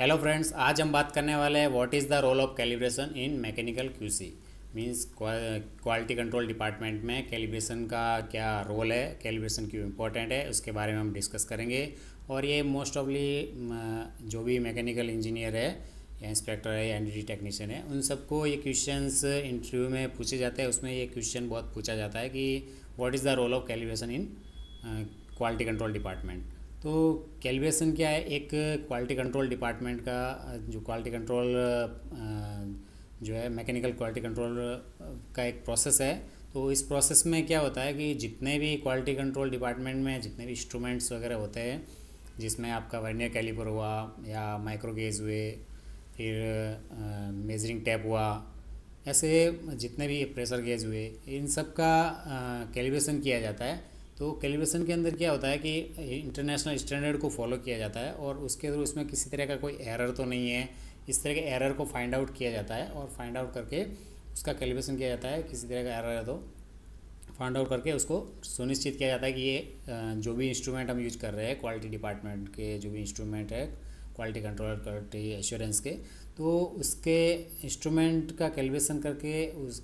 Hello friends, आज हम बात करने वाले हैं what is the role of calibration in mechanical QC. Means quality control department में कैलिब्रेशन का क्या रोल है, कैलिब्रेशन क्यों इम्पोर्टेंट है, उसके बारे में हम डिस्कस करेंगे। और ये मोस्ट ऑफली जो भी मैकेनिकल इंजीनियर है या इंस्पेक्टर है या एनडीटी टेक्नीशियन है, उन सबको ये क्वेश्चंस इंटरव्यू में पूछे जाते हैं। उसमें ये क्वेश्चन बहुत पूछा जाता है कि what is the role of calibration in quality control department. तो कैलिब्रेशन क्या है? एक क्वालिटी कंट्रोल डिपार्टमेंट का जो क्वालिटी कंट्रोल जो है मैकेनिकल क्वालिटी कंट्रोल का एक प्रोसेस है। तो इस प्रोसेस में क्या होता है कि जितने भी क्वालिटी कंट्रोल डिपार्टमेंट में जितने भी इंस्ट्रूमेंट्स वगैरह होते हैं, जिसमें आपका वर्नियर कैलिपर हुआ या माइक्रो गेज हुए, फिर मेजरिंग टैप हुआ, ऐसे जितने भी प्रेशर गेज हुए, इन सब का कैलिब्रेशन किया जाता है। तो कैलिब्रेशन के अंदर क्या होता है कि इंटरनेशनल स्टैंडर्ड को फॉलो किया जाता है और उसके थ्रू इसमें किसी तरह का कोई एरर तो नहीं है। इस तरह के एरर को फाइंड आउट किया जाता है और फाइंड आउट करके उसका कैलिब्रेशन किया जाता है। किसी तरह का एरर है तो फाइंड आउट करके उसको सुनिश्चित किया जाता है कि ये जो भी इंस्ट्रूमेंट हम यूज कर रहे हैं, क्वालिटी डिपार्टमेंट के जो भी इंस्ट्रूमेंट है क्वालिटी कंट्रोल क्वालिटी एश्योरेंस के, तो उसके इंस्ट्रूमेंट का कैलिब्रेशन करके उस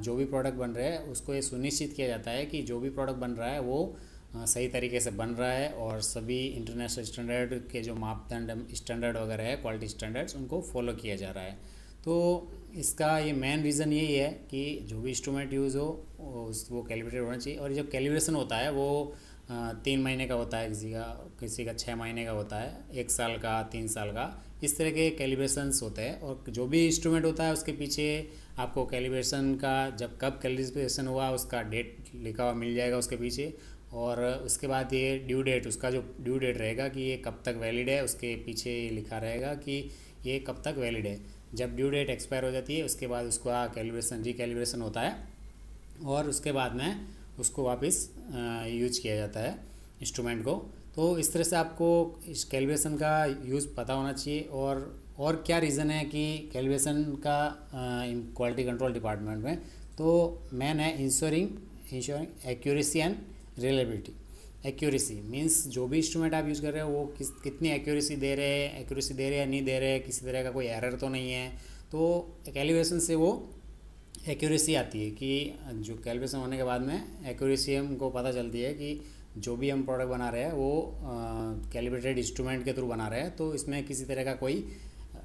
जो भी प्रोडक्ट बन रहा है उसको ये सुनिश्चित किया जाता है कि जो भी प्रोडक्ट बन रहा है वो सही तरीके से बन रहा है और सभी इंटरनेशनल स्टैंडर्ड के जो मापदंड स्टैंडर्ड वगैरह है, क्वालिटी स्टैंडर्ड्स, उनको फॉलो किया जा रहा है। तो इसका ये मेन रीज़न यही है कि जो भी इंस्ट्रूमेंट यूज़ हो वो कैलिब्रेटेड होना चाहिए। और जब कैलिब्रेशन होता है वो 3 महीने का होता है, किसी का 6 महीने का होता है, 1 साल का, 3 साल का, इस तरह के कैलिब्रेशंस होते हैं। और जो भी इंस्ट्रूमेंट होता है उसके पीछे आपको कैलिब्रेशन का जब कब कैलिब्रेशन हुआ उसका डेट लिखा हुआ मिल जाएगा उसके पीछे। और उसके बाद ये ड्यू डेट, उसका जो ड्यू डेट रहेगा कि ये कब तक वैलिड है, उसके पीछे लिखा रहेगा कि ये कब तक वैलिड है। जब ड्यू डेट एक्सपायर हो जाती है उसके बाद उसका कैलिब्रेशन रिकैलिब्रेशन होता है और उसके बाद में उसको वापस यूज किया जाता है इंस्ट्रूमेंट को। तो इस तरह से आपको इस कैलिब्रेशन का यूज़ पता होना चाहिए। और क्या रीज़न है कि कैलिब्रेशन का इन क्वालिटी कंट्रोल डिपार्टमेंट में, तो मेन है ensuring accuracy and reliability. Accuracy means जो भी इंस्ट्रूमेंट आप यूज़ कर रहे हो वो कितनी एक्यूरेसी दे रहे हैं, या नहीं दे रहे हैं, किसी तरह का कोई एरर तो नहीं है। तो कैलिब्रेशन से वो एक्यूरेसी आती है कि जो कैलिब्रेशन होने के बाद में एक्यूरेसी हमको पता चलती है कि जो भी हम प्रोडक्ट बना रहे हैं वो कैलिब्रेटेड इंस्ट्रूमेंट के थ्रू बना रहे हैं, तो इसमें किसी तरह का कोई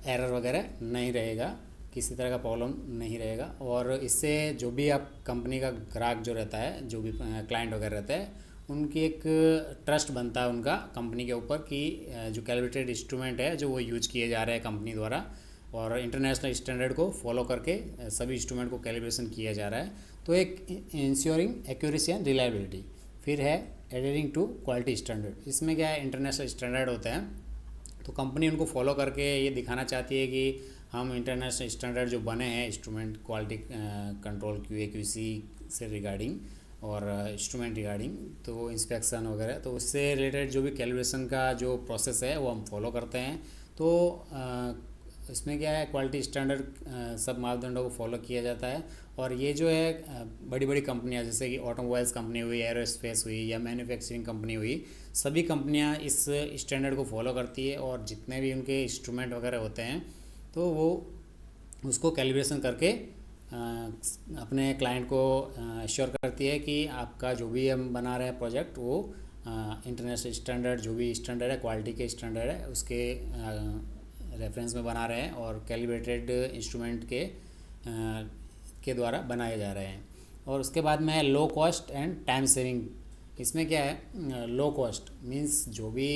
एरर वगैरह नहीं रहेगा, किसी तरह का प्रॉब्लम नहीं रहेगा। और इससे जो भी आप कंपनी का ग्राहक जो रहता है, जो भी क्लाइंट वगैरह रहता है, उनकी एक ट्रस्ट बनता है उनका कंपनी के ऊपर कि जो कैलिब्रेटेड इंस्ट्रूमेंट है जो वो यूज किए जा रहे हैं कंपनी द्वारा और इंटरनेशनल स्टैंडर्ड को फॉलो करके सभी इंस्ट्रूमेंट को कैलिब्रेशन किया जा रहा है। तो एक इंश्योरिंग एक्यूरेसी एंड रिलायबिलिटी। फिर है एडहरिंग टू क्वालिटी स्टैंडर्ड। इसमें क्या है, इंटरनेशनल स्टैंडर्ड होते हैं तो कंपनी उनको फॉलो करके ये दिखाना चाहती है कि हम इंटरनेशनल स्टैंडर्ड जो बने हैं इंस्ट्रूमेंट क्वालिटी कंट्रोल QA/QC से रिगार्डिंग और इंस्ट्रूमेंट रिगार्डिंग, तो इंस्पेक्शन वगैरह, तो उससे रिलेटेड जो भी कैलिब्रेशन का जो प्रोसेस है वो हम फॉलो करते हैं। तो इसमें क्या है, क्वालिटी स्टैंडर्ड सब मापदंडों को फॉलो किया जाता है। और ये जो है बड़ी बड़ी कंपनियां जैसे कि ऑटोमोबाइल्स कंपनी हुई, एरोस्पेस हुई या मैन्युफैक्चरिंग कंपनी हुई, सभी कंपनियां इस स्टैंडर्ड को फॉलो करती है और जितने भी उनके इंस्ट्रूमेंट वगैरह होते हैं तो वो उसको कैलिब्रेशन करके अपने क्लाइंट को एश्योर करती है कि आपका जो भी हम बना रहे हैं प्रोजेक्ट वो इंटरनेशनल स्टैंडर्ड, जो भी स्टैंडर्ड है क्वालिटी के स्टैंडर्ड है उसके रेफरेंस में बना रहे हैं और कैलिब्रेटेड इंस्ट्रूमेंट के द्वारा बनाए जा रहे हैं। और उसके बाद में है low cost and time saving. इसमें क्या है, लो कॉस्ट मींस जो भी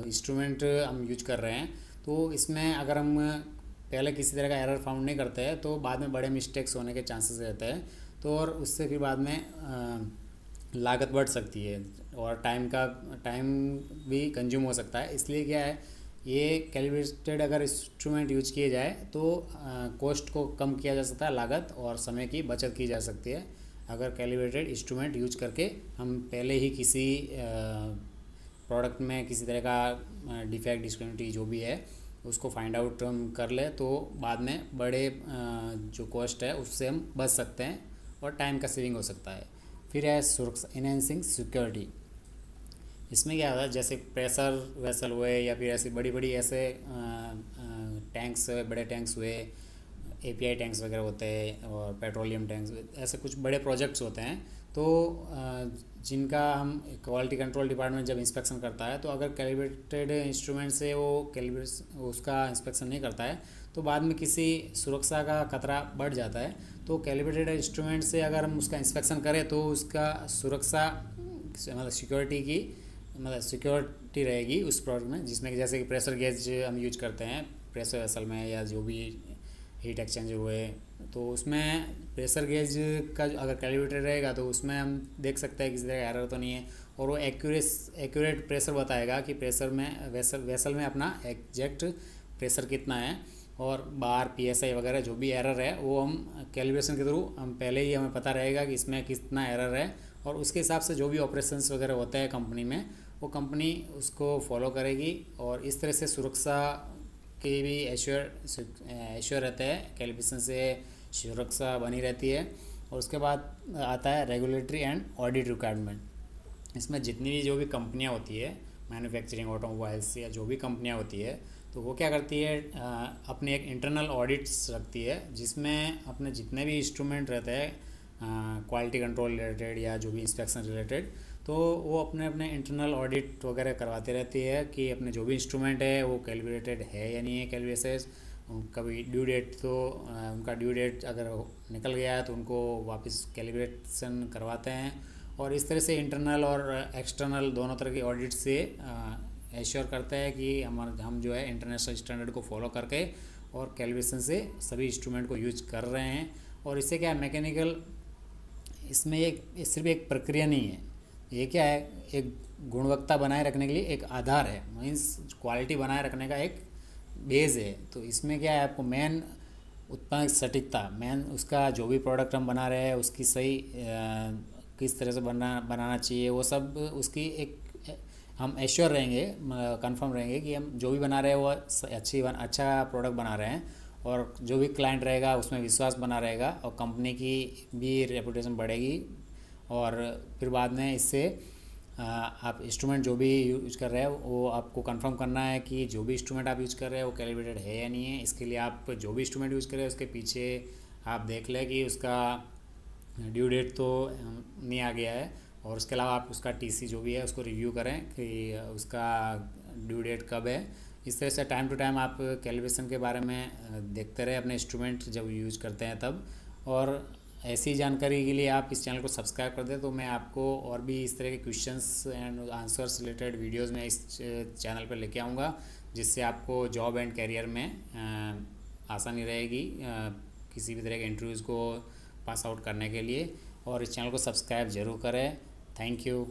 इंस्ट्रूमेंट हम यूज कर रहे हैं तो इसमें अगर हम पहले किसी तरह का एरर फाउंड नहीं करते हैं तो बाद में बड़े मिस्टेक्स होने के चांसेस रहते हैं। तो और उससे फिर बाद में लागत बढ़ सकती है और टाइम भी कंज्यूम हो सकता है। इसलिए क्या है, ये कैलिब्रेटेड अगर इंस्ट्रूमेंट यूज किए जाए तो कॉस्ट को कम किया जा सकता है, लागत और समय की बचत की जा सकती है अगर कैलिब्रेटेड इंस्ट्रूमेंट यूज करके हम पहले ही किसी प्रोडक्ट में किसी तरह का डिफेक्ट डिस्कन्टिन्यूटी जो भी है उसको फाइंड आउट हम कर ले, तो बाद में बड़े जो कॉस्ट है उससे हम बच सकते हैं और टाइम का सेविंग हो सकता है। फिर है सुरक्षा, इनहेंसिंग सिक्योरिटी। इसमें क्या होता है, जैसे प्रेशर वेसल हुए या फिर ऐसी बड़ी बड़ी ऐसे टैंक्स, बड़े टैंक्स हुए, एपीआई टैंक्स वगैरह होते हैं और पेट्रोलियम टैंक्स, ऐसे कुछ बड़े प्रोजेक्ट्स होते हैं। तो जिनका हम क्वालिटी कंट्रोल डिपार्टमेंट जब इंस्पेक्शन करता है, तो अगर कैलिब्रेटेड इंस्ट्रूमेंट से वो कैलिब्रेट उसका इंस्पेक्शन नहीं करता है, तो बाद में किसी सुरक्षा का खतरा बढ़ जाता है। तो कैलिब्रेटेड इंस्ट्रूमेंट से अगर हम उसका इंस्पेक्शन करें तो उसका सुरक्षा, मतलब सिक्योरिटी की, मतलब सिक्योरिटी रहेगी उस प्रोडक्ट में, जिसमें कि जैसे कि प्रेशर गेज हम यूज करते हैं प्रेशर वेसल में, या जो भी हीट एक्सचेंजर हुए, तो उसमें प्रेशर गेज का अगर कैलिब्रेटेड रहेगा तो उसमें हम देख सकते हैं किसी तरह का एरर तो नहीं है, और वो एक्यूरेट प्रेशर बताएगा कि प्रेशर में वेसल में अपना एग्जैक्ट प्रेशर कितना है, और बार पीएसआई वगैरह जो भी एरर है वो हम कैलिब्रेशन के थ्रू हम पहले ही हमें पता रहेगा कि इसमें कितना एरर है, और उसके हिसाब से जो भी ऑपरेशंस वगैरह होते हैं कंपनी में, वो कंपनी उसको फॉलो करेगी, और इस तरह से सुरक्षा की भी एश्योर रहता है, कैलिब्रेशन से सुरक्षा बनी रहती है। और उसके बाद आता है रेगुलेटरी एंड ऑडिट रिक्वायरमेंट। इसमें जितनी भी जो भी कंपनियां होती है, मैन्युफैक्चरिंग ऑटोमोबाइल्स या जो भी कंपनियां होती है, तो वो क्या करती है, अपने एक इंटरनल ऑडिट्स रखती है, जिसमें अपने जितने भी इंस्ट्रूमेंट रहते हैं क्वालिटी कंट्रोल रिलेटेड या जो भी इंस्पेक्शन रिलेटेड, तो वो अपने अपने इंटरनल ऑडिट वगैरह करवाते रहती है कि अपने जो भी इंस्ट्रूमेंट है वो कैलिब्रेटेड है या नहीं है कैलिब्रेशन। कभी ड्यू डेट, तो उनका ड्यू डेट अगर निकल गया है तो उनको वापस कैलिब्रेशन करवाते हैं, और इस तरह से इंटरनल और एक्सटर्नल दोनों तरह की ऑडिट से एश्योर करता है कि हम जो है इंटरनेशनल स्टैंडर्ड को फॉलो करके और कैलिब्रेशन से सभी इंस्ट्रूमेंट को यूज कर रहे हैं। और इससे क्या है, मैकेनिकल, इसमें एक सिर्फ एक प्रक्रिया नहीं है, ये क्या है, एक गुणवत्ता बनाए रखने के लिए एक आधार है, मीन्स क्वालिटी बनाए रखने का एक बेस है। तो इसमें क्या है, आपको मेन उत्पादन सटीकता, मेन उसका जो भी प्रोडक्ट हम बना रहे हैं उसकी सही किस तरह से बनाना चाहिए, वो सब उसकी एक हम एश्योर रहेंगे, कंफर्म रहेंगे कि हम जो भी बना रहे हैं वो अच्छा प्रोडक्ट बना रहे हैं, और जो भी क्लाइंट रहेगा उसमें विश्वास बना रहेगा, और कंपनी की भी रेपुटेशन बढ़ेगी। और फिर बाद में इससे आप इंस्ट्रूमेंट जो भी यूज कर रहे हैं वो आपको कंफर्म करना है कि जो भी इंस्ट्रूमेंट आप यूज कर रहे हैं वो कैलिब्रेटेड है या नहीं है। इसके लिए आप जो भी इंस्ट्रूमेंट यूज कर रहे हैं उसके पीछे आप देख लें कि उसका ड्यू डेट तो नहीं आ गया है, और उसके अलावा आप उसका टीसी जो भी है उसको रिव्यू करें कि उसका ड्यू डेट कब है। इस तरह से टाइम टू टाइम आप कैलिब्रेशन के बारे में देखते रहे अपने इंस्ट्रूमेंट जब यूज करते हैं तब। और ऐसी जानकारी के लिए आप इस चैनल को सब्सक्राइब कर दें, तो मैं आपको और भी इस तरह के questions and answers related videos में इस चैनल पर लेके आऊँगा, जिससे आपको जॉब एंड करियर में आसानी रहेगी किसी भी तरह के इंटरव्यूज़ को पास आउट करने के लिए। और इस चैनल को सब्सक्राइब ज़रूर करें। Thank you.